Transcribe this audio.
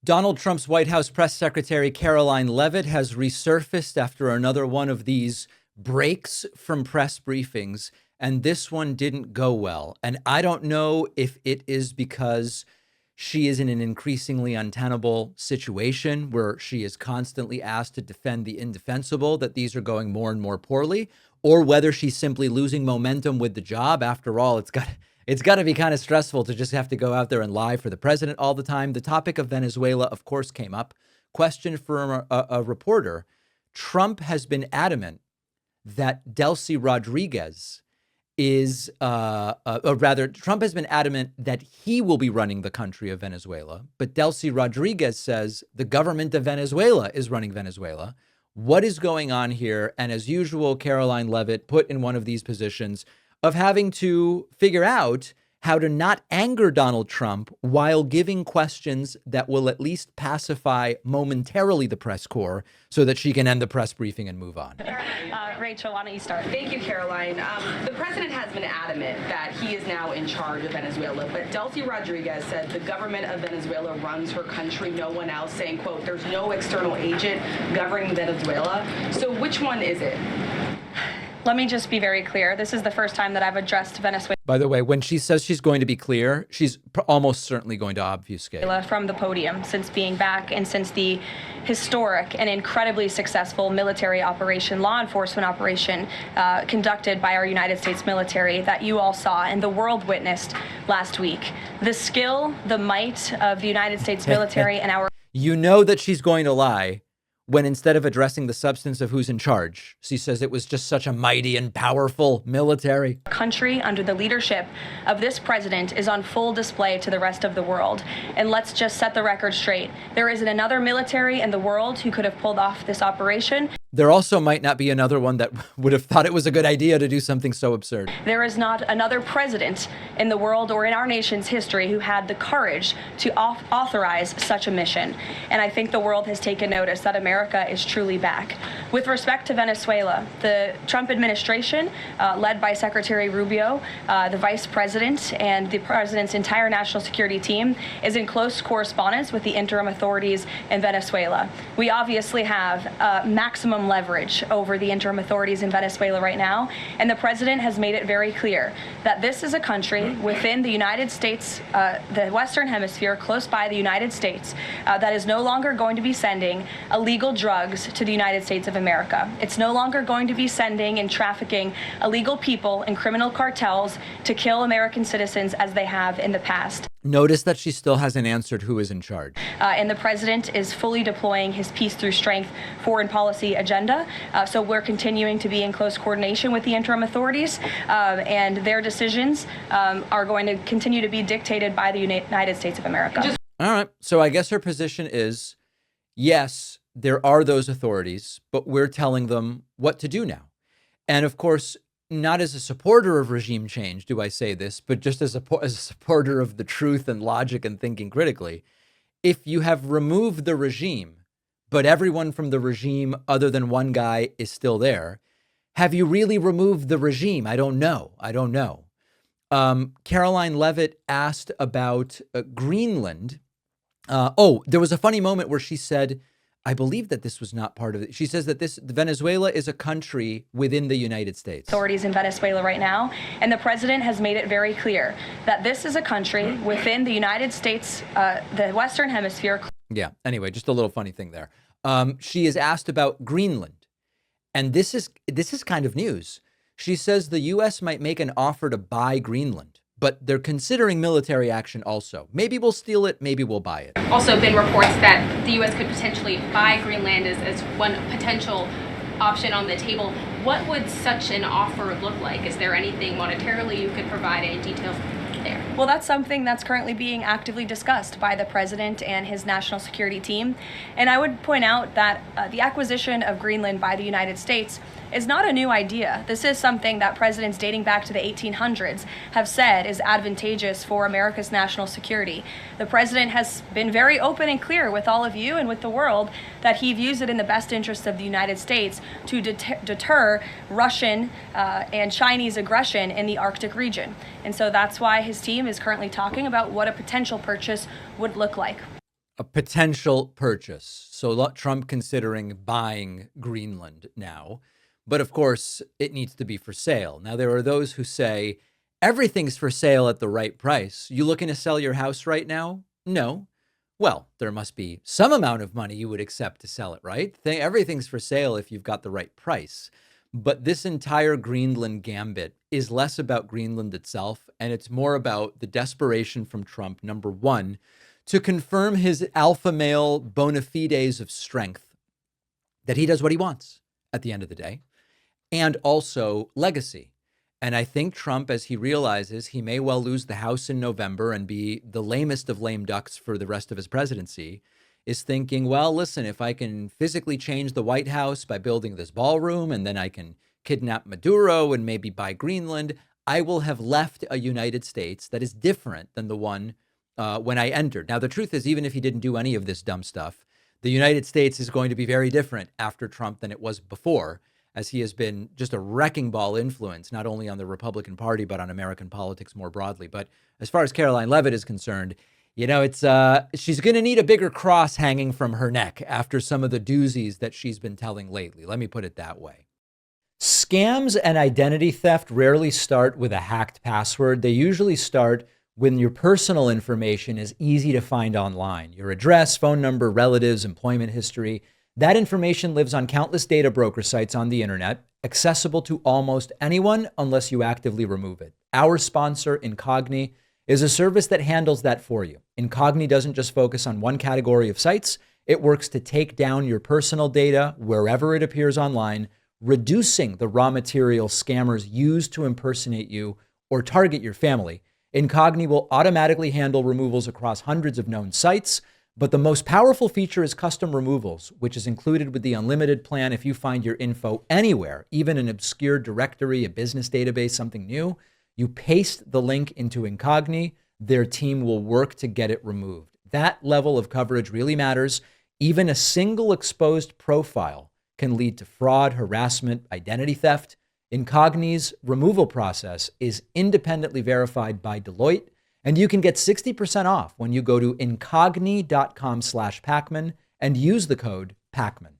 Donald Trump's White House press secretary, Karoline Leavitt, has resurfaced after another one of these breaks from press briefings. And this one didn't go well. And I don't know if it is because she is in an increasingly untenable situation where she is constantly asked to defend the indefensible, that these are going more and more poorly, or whether she's simply losing momentum with the job. After all, it's got to be kind of stressful to just have to go out there and lie for the president all the time. The topic of Venezuela, of course, came up. Question from a reporter. Trump has been adamant that Delcy Rodriguez is, Trump has been adamant that he will be running the country of Venezuela. But Delcy Rodriguez says the government of Venezuela is running Venezuela. What is going on here? And as usual, Karoline Leavitt put in one of these positions of having to figure out how to not anger Donald Trump while giving questions that will at least pacify momentarily the press corps so that she can end the press briefing and move on. Rachel, why don't you start? Thank you, Karoline. The president has been adamant that he is now in charge of Venezuela, but Delcy Rodriguez said the government of Venezuela runs her country, no one else, saying, quote, there's no external agent governing Venezuela. So which one is it? Let me just be very clear. This is the first time that I've addressed Venezuela. By the way, when she says she's going to be clear, she's almost certainly going to obfuscate. From the podium since being back and since the historic and incredibly successful military operation, law enforcement operation conducted by our United States military that you all saw and the world witnessed last week. The skill, the might of the United States military and our... You know that she's going to lie when instead of addressing the substance of who's in charge, she says it was just such a mighty and powerful military. Country under the leadership of this president is on full display to the rest of the world. And let's just set the record straight. There isn't another military in the world who could have pulled off this operation. There also might not be another one that would have thought it was a good idea to do something so absurd. There is not another president in the world or in our nation's history who had the courage to authorize such a mission. And I think the world has taken notice that America is truly back. With respect to Venezuela, the Trump administration, led by Secretary Rubio, the vice president, and the president's entire national security team, is in close correspondence with the interim authorities in Venezuela. We obviously have maximum leverage over the interim authorities in Venezuela right now, and the president has made it very clear that this is a country within the United States, the Western Hemisphere, close by the United States, that is no longer going to be sending illegal drugs to the United States of America. It's no longer going to be sending and trafficking illegal people and criminal cartels to kill American citizens as they have in the past. Notice that she still hasn't answered who is in charge. And the president is fully deploying his peace through strength foreign policy agenda. So we're continuing to be in close coordination with the interim authorities, and their decisions are going to continue to be dictated by the United States of America. All right. So I guess her position is, yes, there are those authorities, but we're telling them what to do now. And of course, not as a supporter of regime change do I say this, but just as a supporter of the truth and logic and thinking critically. If you have removed the regime, but everyone from the regime other than one guy is still there, have you really removed the regime? I don't know. Karoline Leavitt asked about Greenland. There was a funny moment where she said, I believe that this was not part of it. She says that Venezuela is a country within the United States. Authorities in Venezuela right now, and the president has made it very clear that this is a country within the United States, the Western Hemisphere. Yeah. Anyway, just a little funny thing there. She is asked about Greenland, and this is kind of news. She says the U.S. might make an offer to buy Greenland, but they're considering military action also. Maybe we'll steal it, maybe we'll buy it. Also been reports that the U.S. could potentially buy Greenland as one potential option on the table. What would such an offer look like? Is there anything monetarily you could provide, any details there? Well, that's something that's currently being actively discussed by the president and his national security team. And I would point out that the acquisition of Greenland by the United States is not a new idea. This is something that presidents dating back to the 1800s have said is advantageous for America's national security. The president has been very open and clear with all of you and with the world that he views it in the best interest of the United States to deter Russian and Chinese aggression in the Arctic region. And so that's why his team is currently talking about what a potential purchase would look like. a potential purchase. So Trump considering buying Greenland now. But of course, it needs to be for sale. Now, there are those who say everything's for sale at the right price. You looking to sell your house right now? No. Well, there must be some amount of money you would accept to sell it, right? Everything's for sale if you've got the right price. But this entire Greenland gambit is less about Greenland itself, and it's more about the desperation from Trump, number one, to confirm his alpha male bona fides of strength, that he does what he wants at the end of the day, and also legacy. And I think Trump, as he realizes he may well lose the House in November and be the lamest of lame ducks for the rest of his presidency, is thinking, well, listen, if I can physically change the White House by building this ballroom, and then I can kidnap Maduro and maybe buy Greenland, I will have left a United States that is different than the one when I entered. Now, the truth is, even if he didn't do any of this dumb stuff, the United States is going to be very different after Trump than it was before, as he has been just a wrecking ball influence, not only on the Republican Party, but on American politics more broadly. But as far as Karoline Leavitt is concerned, you know, it's she's going to need a bigger cross hanging from her neck after some of the doozies that she's been telling lately. Let me put it that way. Scams and identity theft rarely start with a hacked password. They usually start when your personal information is easy to find online. Your address, phone number, relatives, employment history. That information lives on countless data broker sites on the internet, accessible to almost anyone unless you actively remove it. Our sponsor, Incogni, is a service that handles that for you. Incogni doesn't just focus on one category of sites. It works to take down your personal data wherever it appears online, reducing the raw material scammers use to impersonate you or target your family. Incogni will automatically handle removals across hundreds of known sites, but the most powerful feature is custom removals, which is included with the unlimited plan. If you find your info anywhere, even an obscure directory, a business database, something new, you paste the link into Incogni, their team will work to get it removed. That level of coverage really matters. Even a single exposed profile can lead to fraud, harassment, identity theft. Incogni's removal process is independently verified by Deloitte, and you can get 60% off when you go to incogni.com/Pakman and use the code Pakman.